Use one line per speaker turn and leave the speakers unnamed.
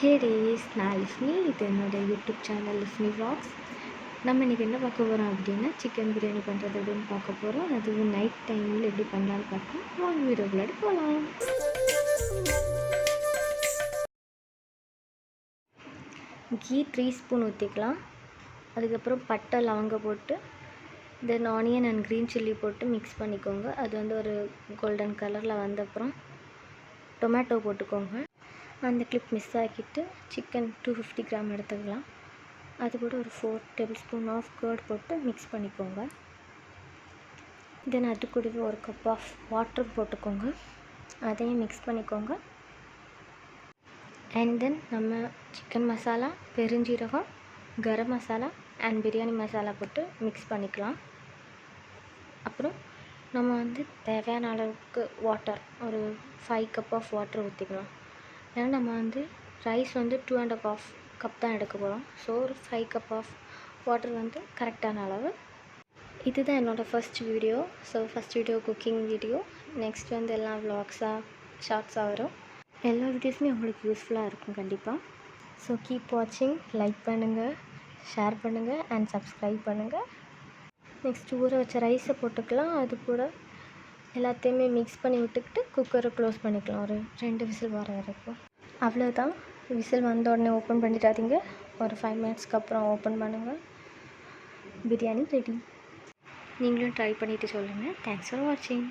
ஹே days, நான் லிஸ்னி. இது என்னோடய யூடியூப் சேனல் லிஸ்னி vlogs. நம்ம இன்றைக்கி என்ன பார்க்க போகிறோம் அப்படின்னா, சிக்கன் பிரியாணி பண்ணுறது எப்படின்னு பார்க்க போகிறோம். அதுவும் நைட் டைமில் எப்படி பண்ணலான்னு பார்க்கலாம். வாங்க வீடியோக்குள்ளாடி போகலாம். கீ 3 ஸ்பூன் ஊற்றிக்கலாம். அதுக்கப்புறம் பட்டை லவங்கம் போட்டு தென் ஆனியன் அண்ட் க்ரீன் சில்லி போட்டு மிக்ஸ் பண்ணிக்கோங்க. அது வந்து ஒரு கோல்டன் கலரில் வந்தப்புறம் டொமேட்டோ போட்டுக்கோங்க. அந்த கிளிப் மிஸ் ஆக்கிட்டு சிக்கன் 250 கிராம் எடுத்துக்கலாம். அது கூட ஒரு 4 டேபிள் ஸ்பூன் ஆஃப் கர்ட் போட்டு மிக்ஸ் பண்ணிக்கோங்க. தென் அது கூடவே ஒரு கப் ஆஃப் வாட்டர் போட்டுக்கோங்க. அதையும் மிக்ஸ் பண்ணிக்கோங்க. அண்ட் தென் நம்ம சிக்கன் மசாலா, பெருஞ்சீரகம், கரம் மசாலா அண்ட் பிரியாணி மசாலா போட்டு மிக்ஸ் பண்ணிக்கலாம். அப்புறம் நம்ம வந்து தேவையான அளவுக்கு வாட்டர், ஒரு 5 கப் ஆஃப் வாட்டர் ஊற்றிக்கலாம். ஏன்னா நம்ம வந்து ரைஸ் வந்து 2.5 கப் தான் எடுக்க போகிறோம். ஸோ ஒரு 5 கப் ஆஃப் வாட்டர் வந்து கரெக்டான அளவு. இதுதான் என்னோடய first video. So first video cooking video. Next வந்து எல்லாம் விலாக்ஸாக ஷார்ட்ஸாக வரும். எல்லா வீடியோஸுமே உங்களுக்கு யூஸ்ஃபுல்லாக இருக்கும் கண்டிப்பாக. ஸோ கீப் வாட்சிங். லைக் பண்ணுங்கள், ஷேர் பண்ணுங்கள் அண்ட் சப்ஸ்கிரைப் பண்ணுங்கள். நெக்ஸ்ட் ஊற வச்ச ரைஸை போட்டுக்கலாம். அது கூட எல்லாத்தையுமே மிக்ஸ் பண்ணி விட்டுக்கிட்டு குக்கரை க்ளோஸ் பண்ணிக்கலாம் ஒரு 2 விசில் வர வரைக்கும். அவ்வளோதான். விசில் வந்த உடனே ஓப்பன் பண்ணிடாதீங்க. ஒரு 5 மினிட்ஸ்க்கு அப்புறம் ஓப்பன் பண்ணுங்கள். பிரியாணி ரெடி. நீங்களும் ட்ரை பண்ணிவிட்டு சொல்லுங்கள். தேங்க்ஸ் ஃபார் வாட்சிங்.